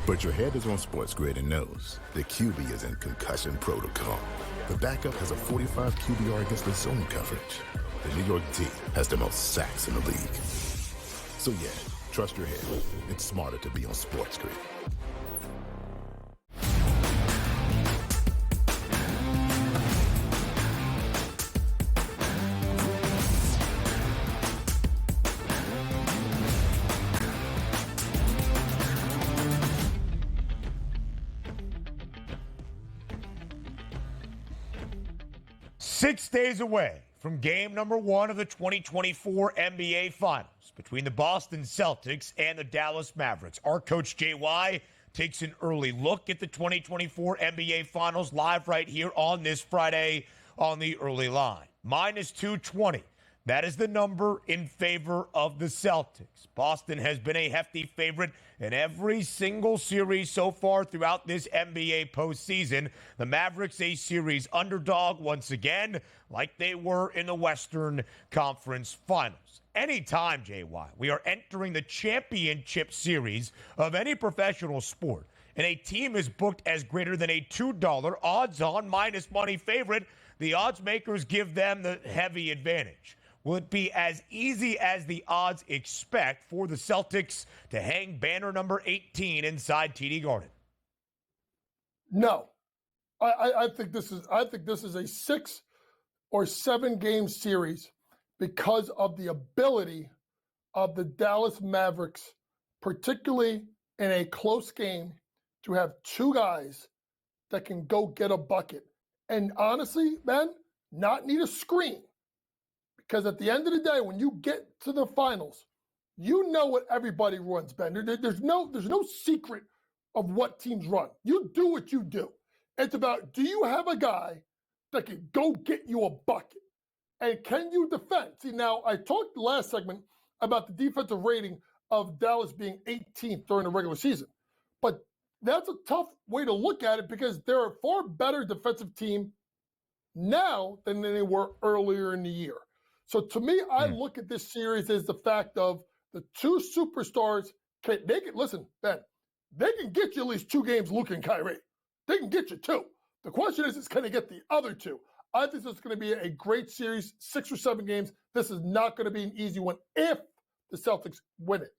But your head is on SportsGrid and knows the QB is in concussion protocol. The backup has a 45 QBR against the zone coverage. The New York D has the most sacks in the league. So yeah, trust your head. It's smarter to be on SportsGrid. Six days away from game number one of the 2024 NBA Finals between the Boston Celtics and the Dallas Mavericks. Our coach JY takes an early look at the 2024 NBA Finals live right here on this Friday on the early line. Minus 220. That is the number in favor of the Celtics. Boston has been a hefty favorite in every single series so far throughout this NBA postseason. The Mavericks a series underdog once again, like they were in the Western Conference Finals. Anytime, JY, we are entering the championship series of any professional sport, and a team is booked as greater than a $2 odds-on minus money favorite, the odds makers give them the heavy advantage. Will it be as easy as the odds expect for the Celtics to hang banner number 18 inside TD Garden? No. I think this is a 6 or 7 game series because of the ability of the Dallas Mavericks, particularly in a close game, to have two guys that can go get a bucket. And honestly, Ben, not need a screen. Because at the end of the day, when you get to the finals, you know what everybody runs, Ben. There's no secret of what teams run. You do what you do. It's about, do you have a guy that can go get you a bucket? And can you defend? See, now, I talked last segment about the defensive rating of Dallas being 18th during the regular season. But that's a tough way to look at it because they're a far better defensive team now than they were earlier in the year. So to me, I look at this series as the fact of the two superstars. Listen, Ben, they can get you at least 2 games, Luka and Kyrie. They can get you 2. The question is can they get the other 2? I think this is going to be a great series, 6 or 7 games. This is not going to be an easy one if the Celtics win it.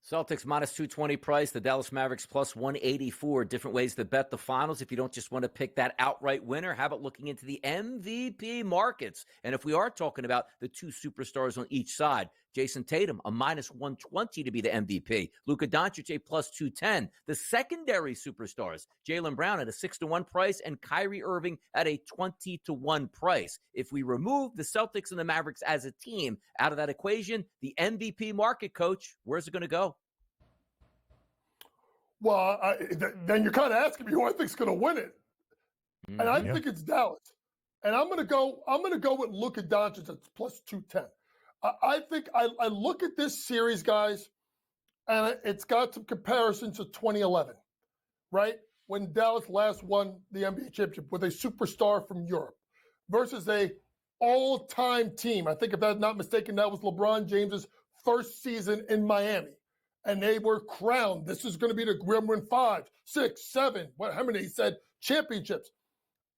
Celtics minus 220 price, the Dallas Mavericks plus 184. Different ways to bet the finals. If you don't just want to pick that outright winner, how about looking into the MVP markets? And if we are talking about the 2 superstars on each side, Jason Tatum, a minus 120 to be the MVP. Luka Doncic, a plus 210. The secondary superstars, Jaylen Brown at a 6-1 price and Kyrie Irving at a 20-1 price. If we remove the Celtics and the Mavericks as a team out of that equation, the MVP market, coach, where's it going to go? Well, then you're kind of asking me who I think is going to win it. and I think it's Dallas. And I'm gonna go with Luka Doncic at plus 210. I think I look at this series, guys, and it's got some comparisons to 2011, right? When Dallas last won the NBA championship with a superstar from Europe versus a all-time team. I think, if I'm not mistaken, that was LeBron James's first season in Miami. And they were crowned. This is going to be the win 5, 6, 7, how many he said, championships.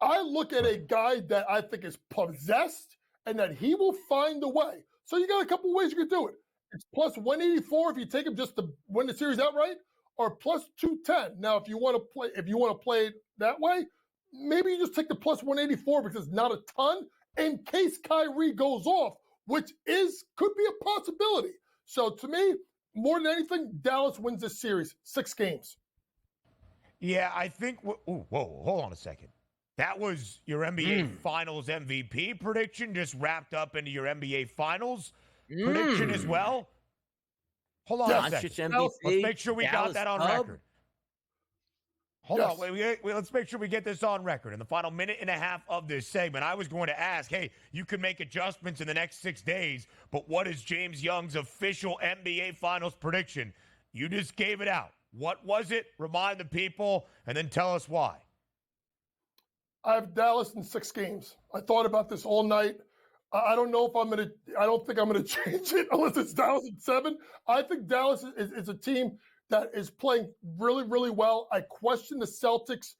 I look at a guy that I think is possessed and that he will find a way. So you got a couple ways you can do it. It's plus 184 if you take him just to win the series outright, or plus 210. Now, if you want to play it that way, maybe you just take the plus 184 because it's not a ton in case Kyrie goes off, which could be a possibility. So to me, more than anything, Dallas wins this series, 6 games. Yeah, I think. Whoa, hold on a second. That was your NBA Finals MVP prediction, just wrapped up into your NBA Finals prediction as well. Hold on a second. MVP, Let's make sure we Dallas got that on record. Hold on. Wait, let's make sure we get this on record. In the final minute and a half of this segment, I was going to ask, hey, you can make adjustments in the next 6 days, but what is James Young's official NBA Finals prediction? You just gave it out. What was it? Remind the people, and then tell us why. I have Dallas in 6 games. I thought about this all night. I don't know if I don't think I'm going to change it unless it's Dallas in 7. I think Dallas is a team that is playing really, really well. I question the Celtics'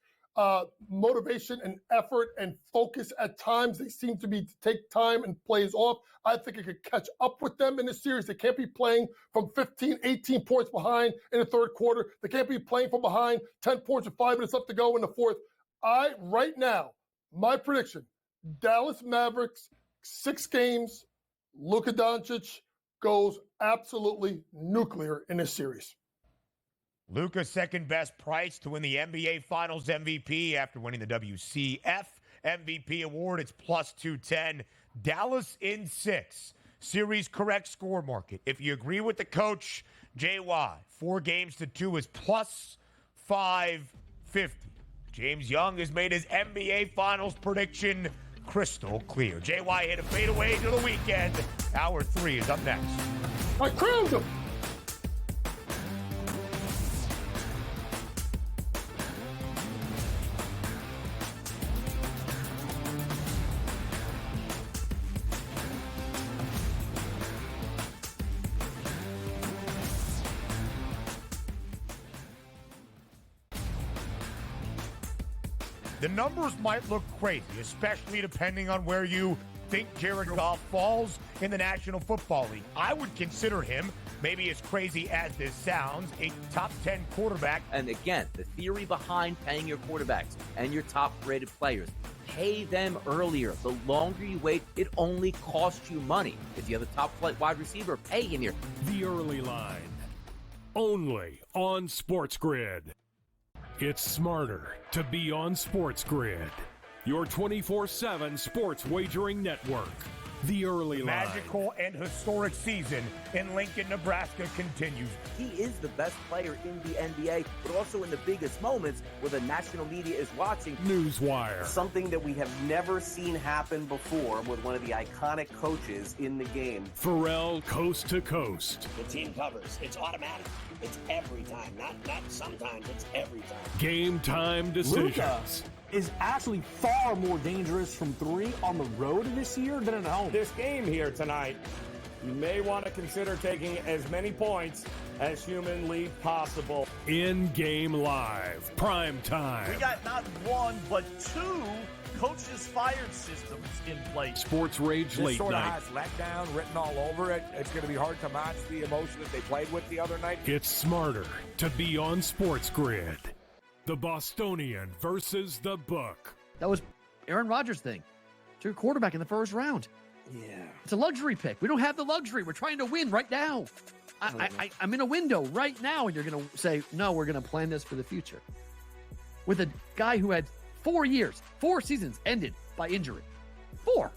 motivation and effort and focus at times. They seem to take time and plays off. I think it could catch up with them in this series. They can't be playing from 15, 18 points behind in the third quarter. They can't be playing from behind 10 points with 5 minutes left to go in the fourth. Right now, my prediction, Dallas Mavericks, 6 games, Luka Doncic goes absolutely nuclear in this series. Luka's second best price to win the NBA Finals MVP after winning the WCF MVP award. It's plus 210. Dallas in 6. Series correct score market. If you agree with the coach, JY, 4 games to 2 is plus 550. James Young has made his NBA Finals prediction crystal clear. JY hit a fadeaway to the weekend. Hour 3 is up next. I crowned him. The numbers might look crazy, especially depending on where you think Jared Goff falls in the National Football League. I would consider him, maybe as crazy as this sounds, a top 10 quarterback. And again, the theory behind paying your quarterbacks and your top-rated players, pay them earlier. The longer you wait, it only costs you money. If you have a top-flight wide receiver, pay him here. The Early Line, only on SportsGrid. It's smarter to be on SportsGrid, your 24/7 sports wagering network. The Early Line. Magical and historic season in Lincoln, Nebraska continues. He is the best player in the NBA, but also in the biggest moments where the national media is watching. Newswire. Something that we have never seen happen before with one of the iconic coaches in the game. Pharrell, coast to coast. The team covers. It's automatic. It's every time. Not sometimes. It's every time. Game time decisions. Luka is actually far more dangerous from 3 on the road this year than at home. This game here tonight, you may want to consider taking as many points as humanly possible. In-game live, prime time. We got not 1, but 2 coaches fired systems in place. Sports Rage this late sort night. of has letdown written all over it. It's going to be hard to match the emotion that they played with the other night. It's smarter to be on SportsGrid. The Bostonian versus the Book. That was Aaron Rodgers' thing. It's your quarterback in the first round. Yeah. It's a luxury pick. We don't have the luxury. We're trying to win right now. I'm in a window right now, and you're going to say, no, we're going to plan this for the future. With a guy who had 4 years, 4 seasons ended by injury. 4.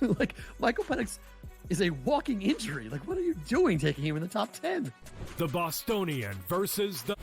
Like, Michael Penix is a walking injury. Like, what are you doing taking him in the top 10? The Bostonian versus the...